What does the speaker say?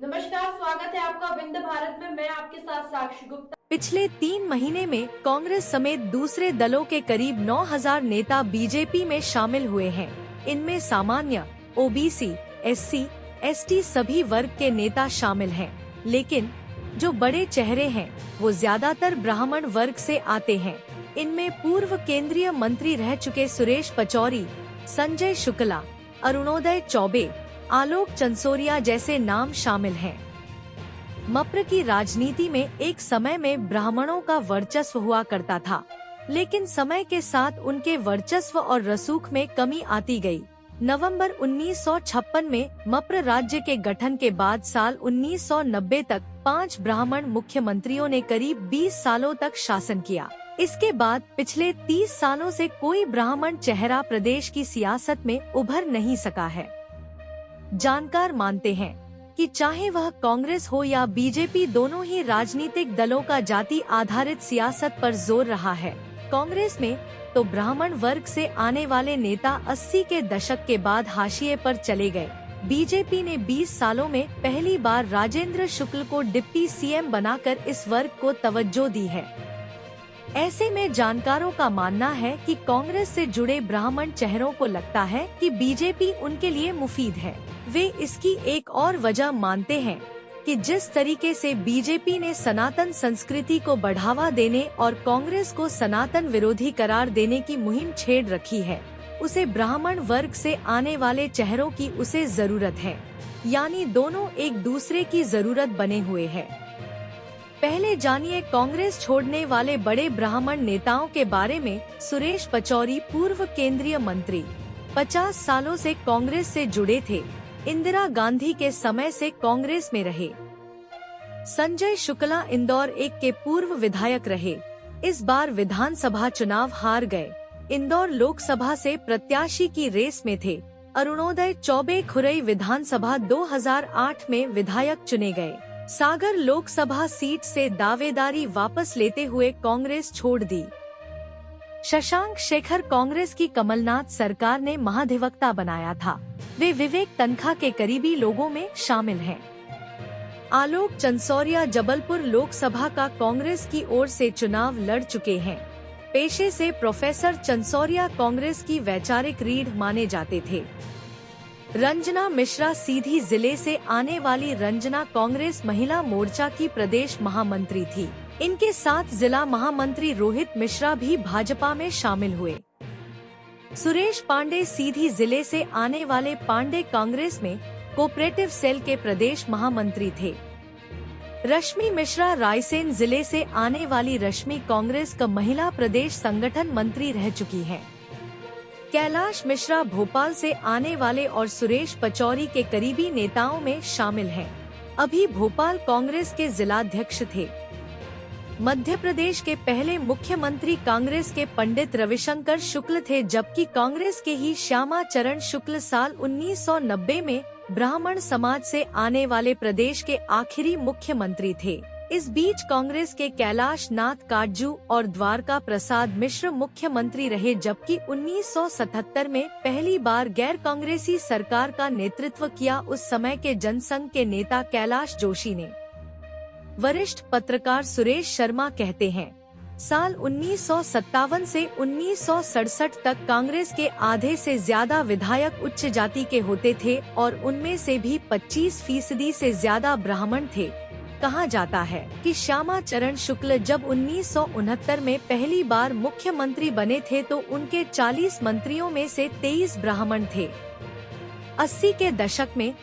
नमस्कार, स्वागत है आपका विंध्य भारत में। मैं आपके साथ साक्षी गुप्ता। पिछले 3 महीने में कांग्रेस समेत दूसरे दलों के करीब 9,000 नेता बीजेपी में शामिल हुए हैं। इनमें सामान्य, ओबीसी, एससी, एसटी सभी वर्ग के नेता शामिल हैं। लेकिन जो बड़े चेहरे हैं वो ज्यादातर ब्राह्मण वर्ग से आते हैं। इनमें पूर्व केंद्रीय मंत्री रह चुके सुरेश पचौरी, संजय शुक्ला, अरुणोदय चौबे, आलोक चंसोरिया जैसे नाम शामिल हैं। मप्र की राजनीति में एक समय में ब्राह्मणों का वर्चस्व हुआ करता था, लेकिन समय के साथ उनके वर्चस्व और रसूख में कमी आती गई। नवंबर 1956 में मप्र राज्य के गठन के बाद साल 1990 तक 5 ब्राह्मण मुख्यमंत्रियों ने करीब 20 सालों तक शासन किया। इसके बाद पिछले 30 सालों से कोई ब्राह्मण चेहरा प्रदेश की सियासत में उभर नहीं सका है। जानकार मानते हैं कि चाहे वह कांग्रेस हो या बीजेपी, दोनों ही राजनीतिक दलों का जाति आधारित सियासत पर जोर रहा है। कांग्रेस में तो ब्राह्मण वर्ग से आने वाले नेता 80 के दशक के बाद हाशिए पर चले गए। बीजेपी ने 20 सालों में पहली बार राजेंद्र शुक्ल को डिप्टी सीएम बनाकर इस वर्ग को तवज्जो दी है। ऐसे में जानकारों का मानना है कि कांग्रेस से जुड़े ब्राह्मण चेहरों को लगता है कि बीजेपी उनके लिए मुफीद है। वे इसकी एक और वजह मानते हैं कि जिस तरीके से बीजेपी ने सनातन संस्कृति को बढ़ावा देने और कांग्रेस को सनातन विरोधी करार देने की मुहिम छेड़ रखी है, उसे ब्राह्मण वर्ग से आने वाले चेहरों की उसे जरूरत है। यानी दोनों एक दूसरे की जरूरत बने हुए हैं। पहले जानिए कांग्रेस छोड़ने वाले बड़े ब्राह्मण नेताओं के बारे में। सुरेश पचौरी पूर्व केंद्रीय मंत्री, 50 सालों से कांग्रेस से जुड़े थे। इंदिरा गांधी के समय से कांग्रेस में रहे। संजय शुक्ला इंदौर 1 के पूर्व विधायक रहे। इस बार विधानसभा चुनाव हार गए। इंदौर लोकसभा से प्रत्याशी की रेस में थे। अरुणोदय चौबे खुरई विधानसभा 2008 में विधायक चुने गए। सागर लोकसभा सीट से दावेदारी वापस लेते हुए कांग्रेस छोड़ दी। शशांक शेखर कांग्रेस की कमलनाथ सरकार ने महाधिवक्ता बनाया था। वे विवेक तनखा के करीबी लोगों में शामिल हैं। आलोक चंसोरिया जबलपुर लोकसभा का कांग्रेस की ओर से चुनाव लड़ चुके हैं। पेशे से प्रोफेसर चंसोरिया कांग्रेस की वैचारिक रीढ़ माने जाते थे। रंजना मिश्रा सीधी जिले से आने वाली रंजना कांग्रेस महिला मोर्चा की प्रदेश महामंत्री थी। इनके साथ जिला महामंत्री रोहित मिश्रा भी भाजपा में शामिल हुए। सुरेश पांडे सीधी जिले से आने वाले पांडे कांग्रेस में कोऑपरेटिव सेल के प्रदेश महामंत्री थे। रश्मि मिश्रा रायसेन जिले से आने वाली रश्मि कांग्रेस का महिला प्रदेश संगठन मंत्री रह चुकी हैं। कैलाश मिश्रा भोपाल से आने वाले और सुरेश पचौरी के करीबी नेताओं में शामिल हैं। अभी भोपाल कांग्रेस के जिलाध्यक्ष थे। मध्य प्रदेश के पहले मुख्यमंत्री कांग्रेस के पंडित रविशंकर शुक्ल थे, जबकि कांग्रेस के ही श्यामा चरण शुक्ल साल 1990 में ब्राह्मण समाज से आने वाले प्रदेश के आखिरी मुख्यमंत्री थे। इस बीच कांग्रेस के कैलाश नाथ काटजू और द्वारका प्रसाद मिश्र मुख्यमंत्री रहे, जबकि 1977 में पहली बार गैर कांग्रेसी सरकार का नेतृत्व किया उस समय के जनसंघ के नेता कैलाश जोशी ने। वरिष्ठ पत्रकार सुरेश शर्मा कहते हैं, साल 1957 से 1967 तक कांग्रेस के आधे से ज्यादा विधायक उच्च जाति के होते थे और उनमें से भी 25% से ज्यादा ब्राह्मण थे। कहा जाता है कि श्यामा चरण शुक्ल जब 1969 में पहली बार मुख्यमंत्री बने थे तो उनके 40 मंत्रियों में से 23 ब्राह्मण थे। 80 के दशक में